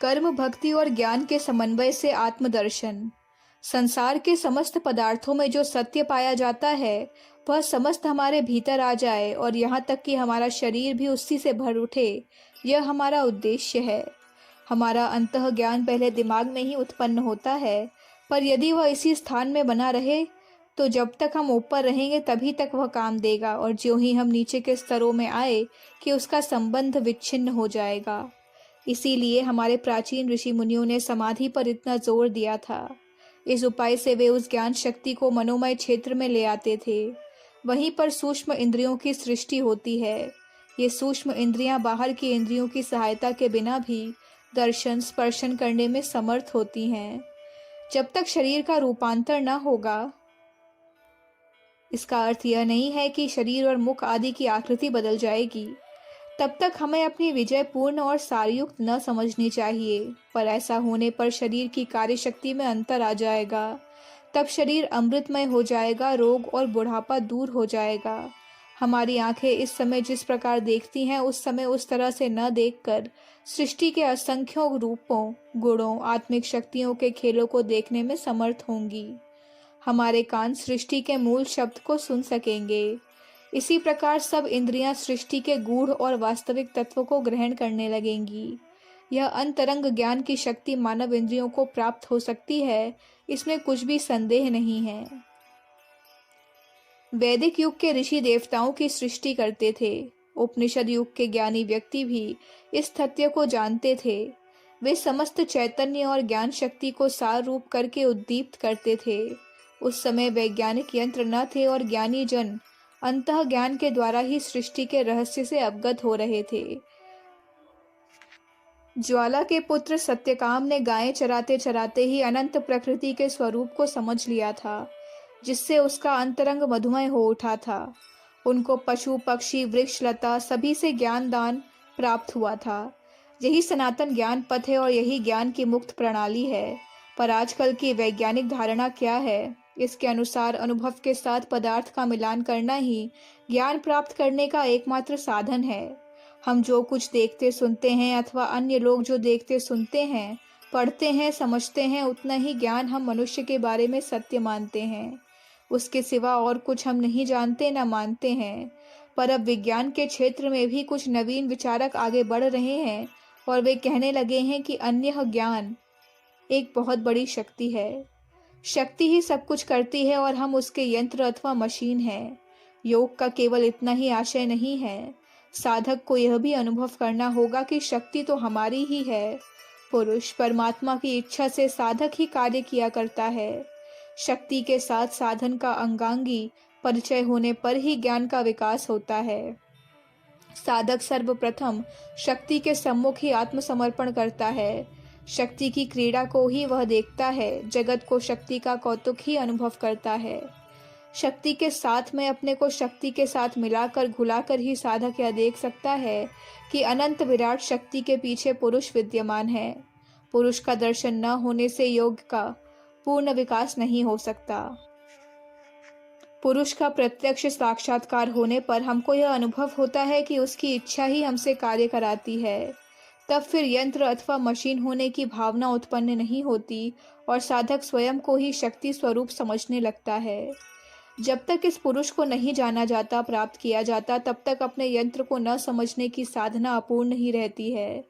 कर्म, भक्ति और ज्ञान के समन्वय से आत्मदर्शन। संसार के समस्त पदार्थों में जो सत्य पाया जाता है वह समस्त हमारे भीतर आ जाए और यहाँ तक कि हमारा शरीर भी उसी से भर उठे, यह हमारा उद्देश्य है। हमारा अंतः ज्ञान पहले दिमाग में ही उत्पन्न होता है, पर यदि वह इसी स्थान में बना रहे तो जब तक हम ऊपर रहेंगे तभी तक वह काम देगा, और ज्यों ही हम नीचे के स्तरों में आए कि उसका संबंध विच्छिन्न हो जाएगा। इसीलिए हमारे प्राचीन ऋषि मुनियों ने समाधि पर इतना जोर दिया था। इस उपाय से वे उस ज्ञान शक्ति को मनोमय क्षेत्र में ले आते थे। वहीं पर सूक्ष्म इंद्रियों की सृष्टि होती है। ये सूक्ष्म इंद्रियां बाहर की इंद्रियों की सहायता के बिना भी दर्शन स्पर्शन करने में समर्थ होती हैं। जब तक शरीर का रूपांतर न होगा, इसका अर्थ यह नहीं है कि शरीर और मुख आदि की आकृति बदल जाएगी, तब तक हमें अपनी विजय पूर्ण और सारयुक्त न समझनी चाहिए। पर ऐसा होने पर शरीर की कार्यशक्ति में अंतर आ जाएगा। तब शरीर अमृतमय हो जाएगा, रोग और बुढ़ापा दूर हो जाएगा। हमारी आंखें इस समय जिस प्रकार देखती हैं उस समय उस तरह से न देखकर सृष्टि के असंख्यों रूपों, गुणों, आत्मिक शक्तियों के खेलों को देखने में समर्थ होंगी। हमारे कान सृष्टि के मूल शब्द को सुन सकेंगे। इसी प्रकार सब इंद्रियां सृष्टि के गूढ़ और वास्तविक तत्व को ग्रहण करने लगेंगी। यह अंतरंग ज्ञान की शक्ति मानव इंद्रियों को प्राप्त हो सकती है, इसमें कुछ भी संदेह नहीं है। वैदिक युग के ऋषि देवताओं की सृष्टि करते थे। उपनिषद युग के ज्ञानी व्यक्ति भी इस तथ्य को जानते थे। वे समस्त चैतन्य और ज्ञान शक्ति को सार रूप करके उद्दीप्त करते थे। उस समय वैज्ञानिक यंत्र न थे और ज्ञानी जन अंतः ज्ञान के द्वारा ही सृष्टि के रहस्य से अवगत हो रहे थे। ज्वाला के पुत्र सत्यकाम ने गायें चराते चराते ही अनंत प्रकृति के स्वरूप को समझ लिया था, जिससे उसका अंतरंग मधुमय हो उठा था। उनको पशु पक्षी वृक्ष लता सभी से ज्ञान दान प्राप्त हुआ था। यही सनातन ज्ञान पथ है और यही ज्ञान की मुक्त प्रणाली है। पर आजकल की वैज्ञानिक धारणा क्या है? इसके अनुसार अनुभव के साथ पदार्थ का मिलान करना ही ज्ञान प्राप्त करने का एकमात्र साधन है। हम जो कुछ देखते सुनते हैं अथवा अन्य लोग जो देखते सुनते हैं, पढ़ते हैं, समझते हैं, उतना ही ज्ञान हम मनुष्य के बारे में सत्य मानते हैं। उसके सिवा और कुछ हम नहीं जानते न मानते हैं। पर अब विज्ञान के क्षेत्र में भी कुछ नवीन विचारक आगे बढ़ रहे हैं और वे कहने लगे हैं कि अन्य ज्ञान एक बहुत बड़ी शक्ति है। शक्ति ही सब कुछ करती है और हम उसके यंत्र अथवा मशीन हैं। योग का केवल इतना ही आशय नहीं है। साधक को यह भी अनुभव करना होगा कि शक्ति तो हमारी ही है। पुरुष परमात्मा की इच्छा से साधक ही कार्य किया करता है। शक्ति के साथ साधन का अंगांगी परिचय होने पर ही ज्ञान का विकास होता है। साधक सर्वप्रथम शक्ति के सम्मुख ही आत्मसमर्पण करता है। शक्ति की क्रीड़ा को ही वह देखता है। जगत को शक्ति का कौतुक ही अनुभव करता है। शक्ति के साथ में अपने को शक्ति के साथ मिलाकर घुलाकर ही साधक यह देख सकता है कि अनंत विराट शक्ति के पीछे पुरुष विद्यमान है। पुरुष का दर्शन न होने से योग का पूर्ण विकास नहीं हो सकता। पुरुष का प्रत्यक्ष साक्षात्कार होने पर हमको यह अनुभव होता है कि उसकी इच्छा ही हमसे कार्य कराती है। तब फिर यंत्र अथवा मशीन होने की भावना उत्पन्न नहीं होती और साधक स्वयं को ही शक्ति स्वरूप समझने लगता है। जब तक इस पुरुष को नहीं जाना जाता, प्राप्त किया जाता, तब तक अपने यंत्र को न समझने की साधना अपूर्ण ही रहती है।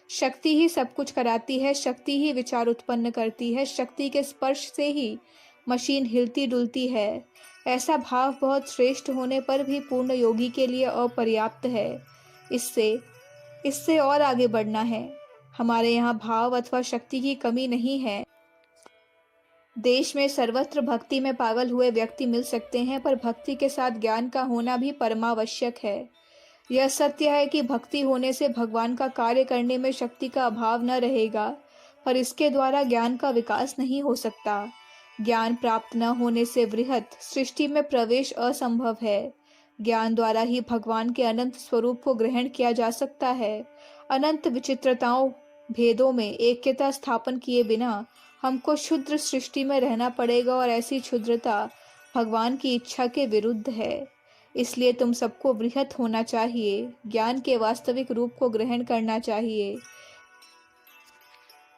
शक्ति ही सब कुछ कराती है। शक्ति ही विचार उत्पन्न करती है। शक्ति के स्पर्श से ही मशीन हिलती डुलती है। ऐसा भाव बहुत श्रेष्ठ होने पर भी पूर्ण योगी के लिए अपर्याप्त है। इससे और आगे बढ़ना है। हमारे यहाँ भाव अथवा शक्ति की कमी नहीं है। देश में सर्वत्र भक्ति में पागल हुए व्यक्ति मिल सकते हैं, पर भक्ति के साथ ज्ञान का होना भी परमावश्यक है। यह सत्य है कि भक्ति होने से भगवान का कार्य करने में शक्ति का अभाव न रहेगा, पर इसके द्वारा ज्ञान का विकास नहीं हो सकता। ज्ञान प्राप्त न होने से वृहत सृष्टि में प्रवेश असंभव है। ज्ञान द्वारा ही भगवान के अनंत स्वरूप को ग्रहण किया जा सकता है। अनंत विचित्रताओं भेदों में ऐक्यता स्थापन किए बिना हमको क्षुद्र सृष्टि में रहना पड़ेगा और ऐसी क्षुद्रता भगवान की इच्छा के विरुद्ध है। इसलिए तुम सबको वृहत होना चाहिए। ज्ञान के वास्तविक रूप को ग्रहण करना चाहिए।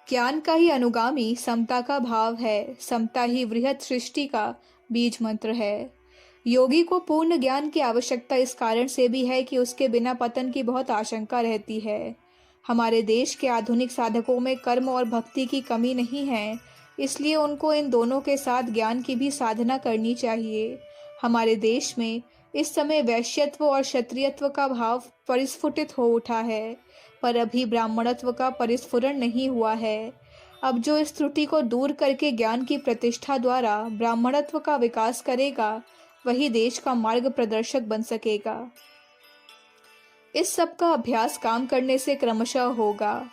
ज्ञान का ही अनुगामी समता का भाव है। समता ही वृहत सृष्टि का बीज मंत्र है। योगी को पूर्ण ज्ञान की आवश्यकता इस कारण से भी है कि उसके बिना पतन की बहुत आशंका रहती है। हमारे देश के आधुनिक साधकों में कर्म और भक्ति की कमी नहीं है, इसलिए उनको इन दोनों के साथ ज्ञान की भी साधना करनी चाहिए। हमारे देश में इस समय वैश्यत्व और क्षत्रियत्व का भाव परिस्फुटित हो उठा है, पर अभी ब्राह्मणत्व का परिस्फुरण नहीं हुआ है। अब जो इस त्रुटि को दूर करके ज्ञान की प्रतिष्ठा द्वारा ब्राह्मणत्व का विकास करेगा, वही देश का मार्ग प्रदर्शक बन सकेगा। इस सब का अभ्यास काम करने से क्रमशः होगा।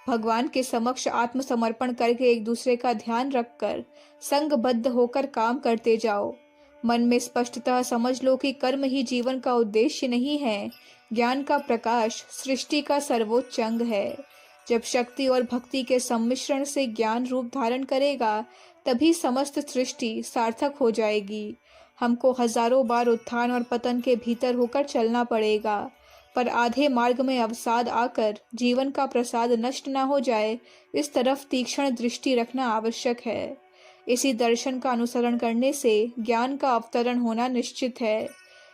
भगवान के समक्ष आत्मसमर्पण करके एक दूसरे का ध्यान रखकर संगबद्ध होकर काम करते जाओ। मन में स्पष्टतः समझ लो कि कर्म ही जीवन का उद्देश्य नहीं है। ज्ञान का प्रकाश सृष्टि का सर्वोच्च अंग है। जब शक्ति और भक्ति के सम्मिश्रण से ज्ञान रूप धारण करेगा, तभी समस्त सृष्टि सार्थक हो जाएगी। हमको हजारों बार उत्थान और पतन के भीतर होकर चलना पड़ेगा, पर आधे मार्ग में अवसाद आकर जीवन का प्रसाद नष्ट न हो जाए, इस तरफ तीक्ष्ण दृष्टि रखना आवश्यक है। इसी दर्शन का अनुसरण करने से ज्ञान का अवतरण होना निश्चित है।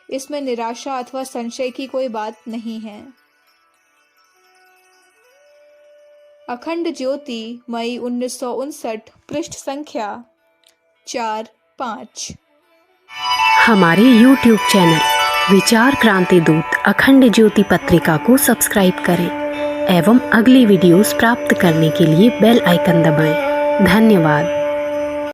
इसमें निराशा अथवा संशय की कोई बात नहीं है। अखंड ज्योति, मई 1959, पृष्ठ संख्या 4-5। हमारे YouTube चैनल विचार क्रांति दूत अखंड ज्योति पत्रिका को सब्सक्राइब करें एवं अगली वीडियोस प्राप्त करने के लिए बेल आइकन दबाएं। धन्यवाद।